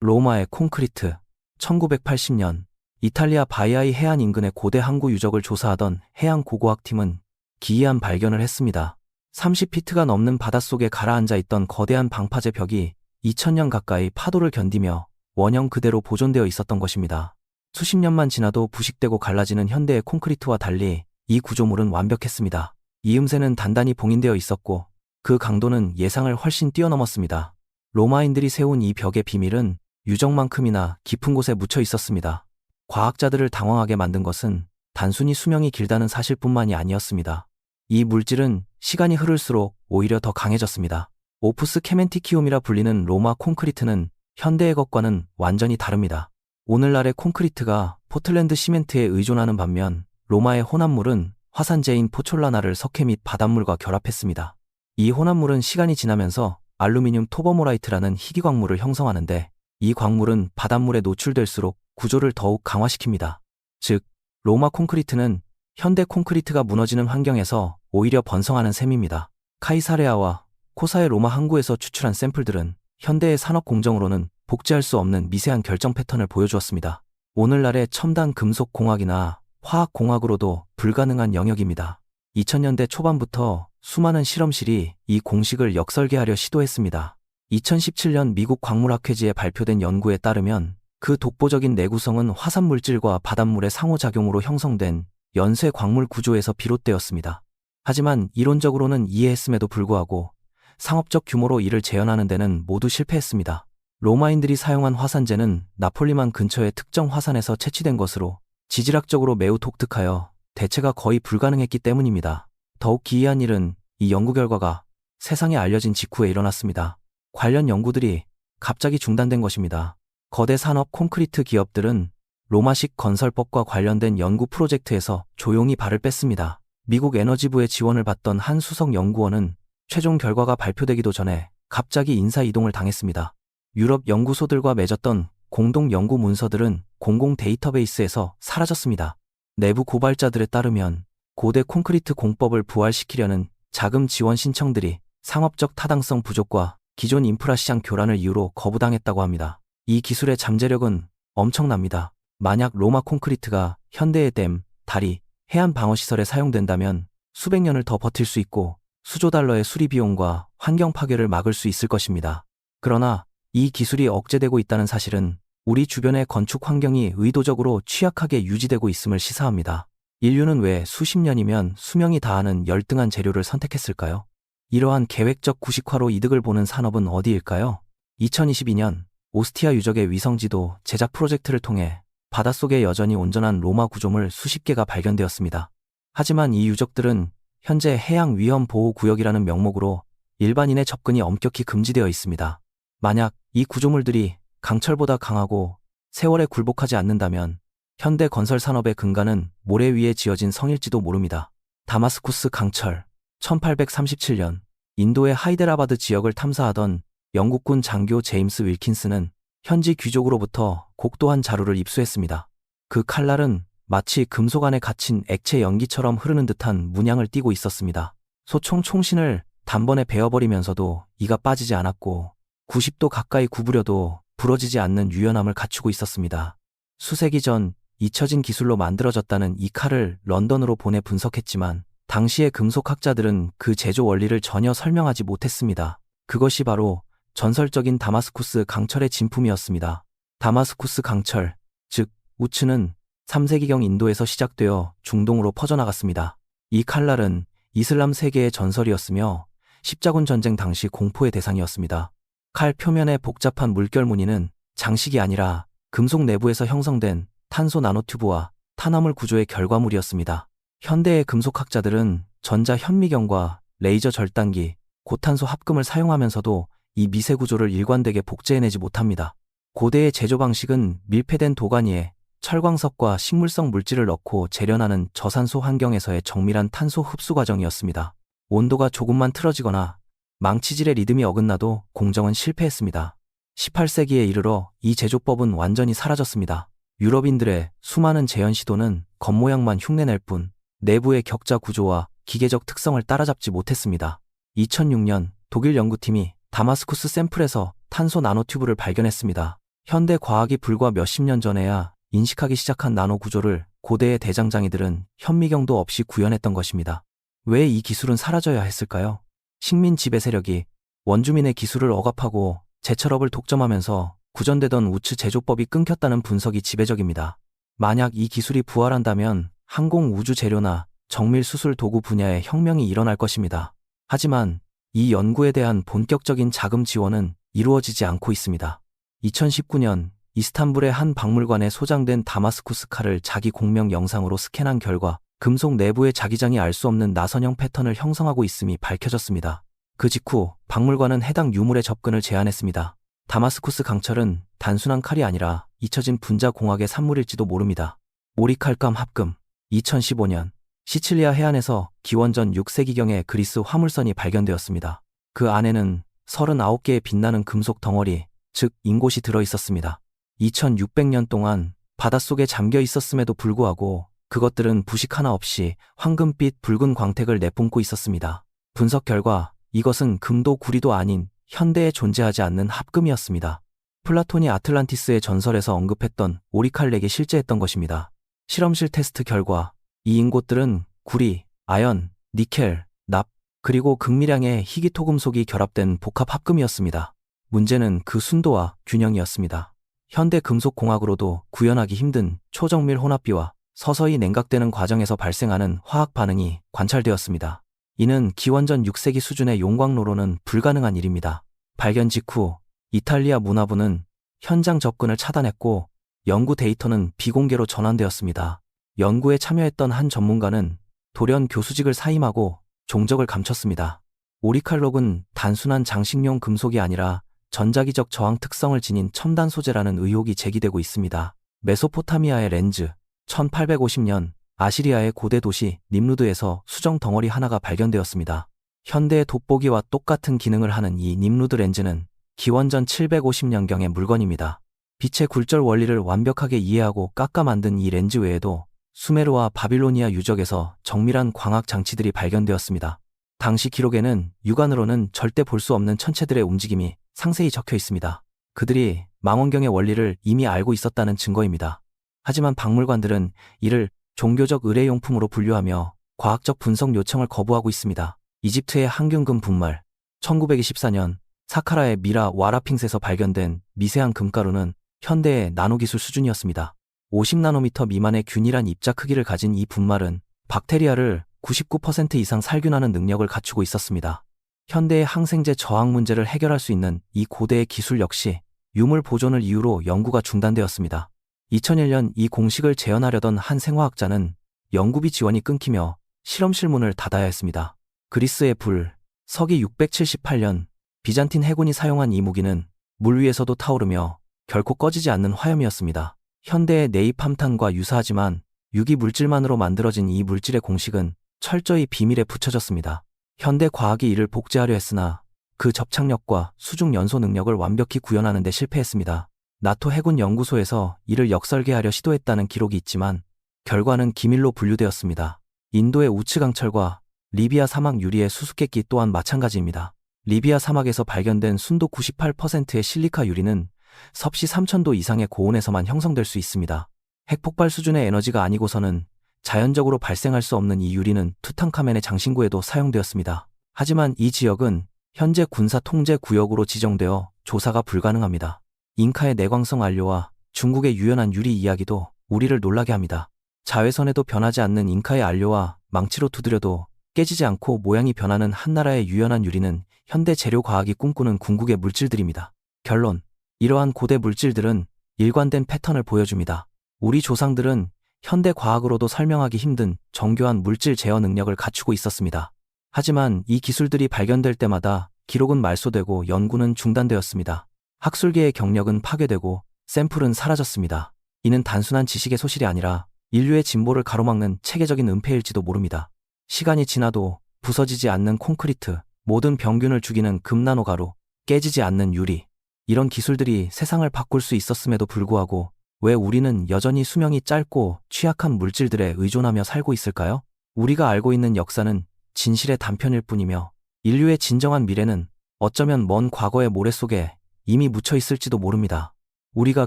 로마의 콘크리트. 1980년 이탈리아 바이아이 해안 인근의 고대 항구 유적을 조사하던 해양 고고학팀은 기이한 발견을 했습니다. 30피트가 넘는 바닷속에 가라앉아 있던 거대한 방파제 벽이 2000년 가까이 파도를 견디며 원형 그대로 보존되어 있었던 것입니다. 수십 년만 지나도 부식되고 갈라지는 현대의 콘크리트와 달리 이 구조물은 완벽했습니다. 이음새는 단단히 봉인되어 있었고 그 강도는 예상을 훨씬 뛰어넘었습니다. 로마인들이 세운 이 벽의 비밀은 유적만큼이나 깊은 곳에 묻혀 있었습니다. 과학자들을 당황하게 만든 것은 단순히 수명이 길다는 사실뿐만이 아니었습니다. 이 물질은 시간이 흐를수록 오히려 더 강해졌습니다. 오프스 케멘티키움이라 불리는 로마 콘크리트는 현대의 것과는 완전히 다릅니다. 오늘날의 콘크리트가 포틀랜드 시멘트에 의존하는 반면 로마의 혼합물은 화산재인 포촐라나를 석회 및 바닷물과 결합했습니다. 이 혼합물은 시간이 지나면서 알루미늄 토버모라이트라는 희귀 광물을 형성하는데 이 광물은 바닷물에 노출될수록 구조를 더욱 강화시킵니다. 즉, 로마 콘크리트는 현대 콘크리트가 무너지는 환경에서 오히려 번성하는 셈입니다. 카이사레아와 코사의 로마 항구에서 추출한 샘플들은 현대의 산업 공정으로는 복제할 수 없는 미세한 결정 패턴을 보여주었습니다. 오늘날의 첨단 금속 공학이나 화학 공학으로도 불가능한 영역입니다. 2000년대 초반부터 수많은 실험실이 이 공식을 역설계하려 시도했습니다. 2017년 미국 광물학회지에 발표된 연구에 따르면 그 독보적인 내구성은 화산물질과 바닷물의 상호작용으로 형성된 연쇄 광물 구조에서 비롯되었습니다. 하지만 이론적으로는 이해했음에도 불구하고 상업적 규모로 이를 재현하는 데는 모두 실패했습니다. 로마인들이 사용한 화산재는 나폴리만 근처의 특정 화산에서 채취된 것으로 지질학적으로 매우 독특하여 대체가 거의 불가능했기 때문입니다. 더욱 기이한 일은 이 연구 결과가 세상에 알려진 직후에 일어났습니다. 관련 연구들이 갑자기 중단된 것입니다. 거대 산업 콘크리트 기업들은 로마식 건설법과 관련된 연구 프로젝트에서 조용히 발을 뺐습니다. 미국 에너지부의 지원을 받던 한 수석 연구원은 최종 결과가 발표되기도 전에 갑자기 인사 이동을 당했습니다. 유럽 연구소들과 맺었던 공동 연구 문서들은 공공 데이터베이스에서 사라졌습니다. 내부 고발자들에 따르면 고대 콘크리트 공법을 부활시키려는 자금 지원 신청들이 상업적 타당성 부족과 기존 인프라 시장 교란을 이유로 거부당했다고 합니다. 이 기술의 잠재력은 엄청납니다. 만약 로마 콘크리트가 현대의 댐, 다리, 해안 방어시설에 사용된다면 수백 년을 더 버틸 수 있고 수조 달러의 수리 비용과 환경 파괴를 막을 수 있을 것입니다. 그러나 이 기술이 억제되고 있다는 사실은 우리 주변의 건축 환경이 의도적으로 취약하게 유지되고 있음을 시사합니다. 인류는 왜 수십 년이면 수명이 다하는 열등한 재료를 선택했을까요? 이러한 계획적 구식화로 이득을 보는 산업은 어디일까요? 2022년 오스티아 유적의 위성지도 제작 프로젝트를 통해 바닷속에 여전히 온전한 로마 구조물 수십 개가 발견되었습니다. 하지만 이 유적들은 현재 해양위험보호구역이라는 명목으로 일반인의 접근이 엄격히 금지되어 있습니다. 만약 이 구조물들이 강철보다 강하고 세월에 굴복하지 않는다면 현대 건설 산업의 근간은 모래 위에 지어진 성일지도 모릅니다. 다마스쿠스 강철. 1837년 인도의 하이데라바드 지역을 탐사하던 영국군 장교 제임스 윌킨스는 현지 귀족으로부터 곡도한 자루를 입수했습니다. 그 칼날은 마치 금속 안에 갇힌 액체 연기처럼 흐르는 듯한 문양을 띠고 있었습니다. 소총 총신을 단번에 베어버리면서도 이가 빠지지 않았고 90도 가까이 구부려도 부러지지 않는 유연함을 갖추고 있었습니다. 수세기 전 잊혀진 기술로 만들어졌다는 이 칼을 런던으로 보내 분석했지만 당시의 금속학자들은 그 제조 원리를 전혀 설명하지 못했습니다. 그것이 바로 전설적인 다마스쿠스 강철의 진품이었습니다. 다마스쿠스 강철, 즉 우츠는 3세기경 인도에서 시작되어 중동으로 퍼져나갔습니다. 이 칼날은 이슬람 세계의 전설이었으며 십자군 전쟁 당시 공포의 대상이었습니다. 칼 표면의 복잡한 물결 무늬는 장식이 아니라 금속 내부에서 형성된 탄소 나노튜브와 탄화물 구조의 결과물이었습니다. 현대의 금속학자들은 전자 현미경과 레이저 절단기, 고탄소 합금을 사용하면서도 이 미세 구조를 일관되게 복제해내지 못합니다. 고대의 제조 방식은 밀폐된 도가니에 철광석과 식물성 물질을 넣고 재련하는 저산소 환경에서의 정밀한 탄소 흡수 과정이었습니다. 온도가 조금만 틀어지거나 망치질의 리듬이 어긋나도 공정은 실패했습니다. 18세기에 이르러 이 제조법은 완전히 사라졌습니다. 유럽인들의 수많은 재현 시도는 겉모양만 흉내낼 뿐 내부의 격자 구조와 기계적 특성을 따라잡지 못했습니다. 2006년 독일 연구팀이 다마스쿠스 샘플에서 탄소 나노튜브를 발견했습니다. 현대 과학이 불과 몇십 년 전에야 인식하기 시작한 나노 구조를 고대의 대장장이들은 현미경도 없이 구현했던 것입니다. 왜 이 기술은 사라져야 했을까요? 식민 지배 세력이 원주민의 기술을 억압하고 제철업을 독점하면서 구전되던 우추 제조법이 끊겼다는 분석이 지배적입니다. 만약 이 기술이 부활한다면 항공 우주 재료나 정밀 수술 도구 분야에 혁명이 일어날 것입니다. 하지만 이 연구에 대한 본격적인 자금 지원은 이루어지지 않고 있습니다. 2019년 이스탄불의 한 박물관에 소장된 다마스쿠스 칼을 자기 공명 영상으로 스캔한 결과 금속 내부의 자기장이 알 수 없는 나선형 패턴을 형성하고 있음이 밝혀졌습니다. 그 직후 박물관은 해당 유물의 접근을 제한했습니다. 다마스쿠스 강철은 단순한 칼이 아니라 잊혀진 분자 공학의 산물일지도 모릅니다. 오리칼감 합금. 2015년 시칠리아 해안에서 기원전 6세기경의 그리스 화물선이 발견되었습니다. 그 안에는 39개의 빛나는 금속 덩어리, 즉 인곳이 들어 있었습니다. 2600년 동안 바닷속에 잠겨 있었음에도 불구하고 그것들은 부식 하나 없이 황금빛 붉은 광택을 내뿜고 있었습니다. 분석 결과 이것은 금도 구리도 아닌 현대에 존재하지 않는 합금이었습니다. 플라톤이 아틀란티스의 전설에서 언급했던 오리칼렉이 실제했던 것입니다. 실험실 테스트 결과 이 인곳들은 구리, 아연, 니켈, 납, 그리고 극미량의 희귀토금속이 결합된 복합 합금이었습니다. 문제는 그 순도와 균형이었습니다. 현대 금속공학으로도 구현하기 힘든 초정밀 혼합비와 서서히 냉각되는 과정에서 발생하는 화학 반응이 관찰되었습니다. 이는 기원전 6세기 수준의 용광로로는 불가능한 일입니다. 발견 직후 이탈리아 문화부는 현장 접근을 차단했고 연구 데이터는 비공개로 전환되었습니다. 연구에 참여했던 한 전문가는 돌연 교수직을 사임하고 종적을 감췄습니다. 오리칼록은 단순한 장식용 금속이 아니라 전자기적 저항 특성을 지닌 첨단 소재라는 의혹이 제기되고 있습니다. 메소포타미아의 렌즈, 1850년 아시리아의 고대 도시 ним루드에서 수정 덩어리 하나가 발견되었습니다. 현대의 돋보기와 똑같은 기능을 하는 이 ним루드 렌즈는 기원전 750년경의 물건입니다. 빛의 굴절 원리를 완벽하게 이해하고 깎아 만든 이 렌즈 외에도 수메르와 바빌로니아 유적에서 정밀한 광학 장치들이 발견되었습니다. 당시 기록에는 육안으로는 절대 볼 수 없는 천체들의 움직임이 상세히 적혀 있습니다. 그들이 망원경의 원리를 이미 알고 있었다는 증거입니다. 하지만 박물관들은 이를 종교적 의뢰용품으로 분류하며 과학적 분석 요청을 거부하고 있습니다. 이집트의 항균금 분말. 1924년 사카라의 미라 와라핑스에서 발견된 미세한 금가루는 현대의 나노기술 수준이었습니다. 50나노미터 미만의 균일한 입자 크기를 가진 이 분말은 박테리아를 99% 이상 살균하는 능력을 갖추고 있었습니다. 현대의 항생제 저항 문제를 해결할 수 있는 이 고대의 기술 역시 유물 보존을 이유로 연구가 중단되었습니다. 2001년 이 공식을 재현하려던 한 생화학자는 연구비 지원이 끊기며 실험실 문을 닫아야 했습니다. 그리스의 불. 서기 678년 비잔틴 해군이 사용한 이 무기는 물 위에서도 타오르며 결코 꺼지지 않는 화염이었습니다. 현대의 네이팜탄과 유사하지만 유기 물질만으로 만들어진 이 물질의 공식은 철저히 비밀에 붙여졌습니다. 현대 과학이 이를 복제하려 했으나 그 접착력과 수중 연소 능력을 완벽히 구현하는 데 실패했습니다. 나토 해군 연구소에서 이를 역설계하려 시도했다는 기록이 있지만 결과는 기밀로 분류되었습니다. 인도의 우츠 강철과 리비아 사막 유리의 수수께끼 또한 마찬가지입니다. 리비아 사막에서 발견된 순도 98%의 실리카 유리는 섭씨 3000도 이상의 고온에서만 형성될 수 있습니다. 핵폭발 수준의 에너지가 아니고서는 자연적으로 발생할 수 없는 이 유리는 투탕카멘의 장신구에도 사용되었습니다. 하지만 이 지역은 현재 군사 통제 구역으로 지정되어 조사가 불가능합니다. 잉카의 내광성 안료와 중국의 유연한 유리 이야기도 우리를 놀라게 합니다. 자외선에도 변하지 않는 잉카의 안료와 망치로 두드려도 깨지지 않고 모양이 변하는 한나라의 유연한 유리는 현대 재료 과학이 꿈꾸는 궁극의 물질들입니다. 결론. 이러한 고대 물질들은 일관된 패턴을 보여줍니다. 우리 조상들은 현대 과학으로도 설명하기 힘든 정교한 물질 제어 능력을 갖추고 있었습니다. 하지만 이 기술들이 발견될 때마다 기록은 말소되고 연구는 중단되었습니다. 학술계의 경력은 파괴되고 샘플은 사라졌습니다. 이는 단순한 지식의 소실이 아니라 인류의 진보를 가로막는 체계적인 은폐일지도 모릅니다. 시간이 지나도 부서지지 않는 콘크리트, 모든 병균을 죽이는 금나노가루, 깨지지 않는 유리. 이런 기술들이 세상을 바꿀 수 있었음에도 불구하고 왜 우리는 여전히 수명이 짧고 취약한 물질들에 의존하며 살고 있을까요? 우리가 알고 있는 역사는 진실의 단편일 뿐이며 인류의 진정한 미래는 어쩌면 먼 과거의 모래 속에 이미 묻혀 있을지도 모릅니다. 우리가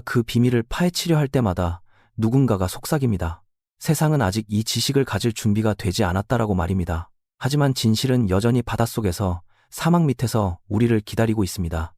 그 비밀을 파헤치려 할 때마다 누군가가 속삭입니다. 세상은 아직 이 지식을 가질 준비가 되지 않았다라고 말입니다. 하지만 진실은 여전히 바닷속에서, 사막 밑에서 우리를 기다리고 있습니다.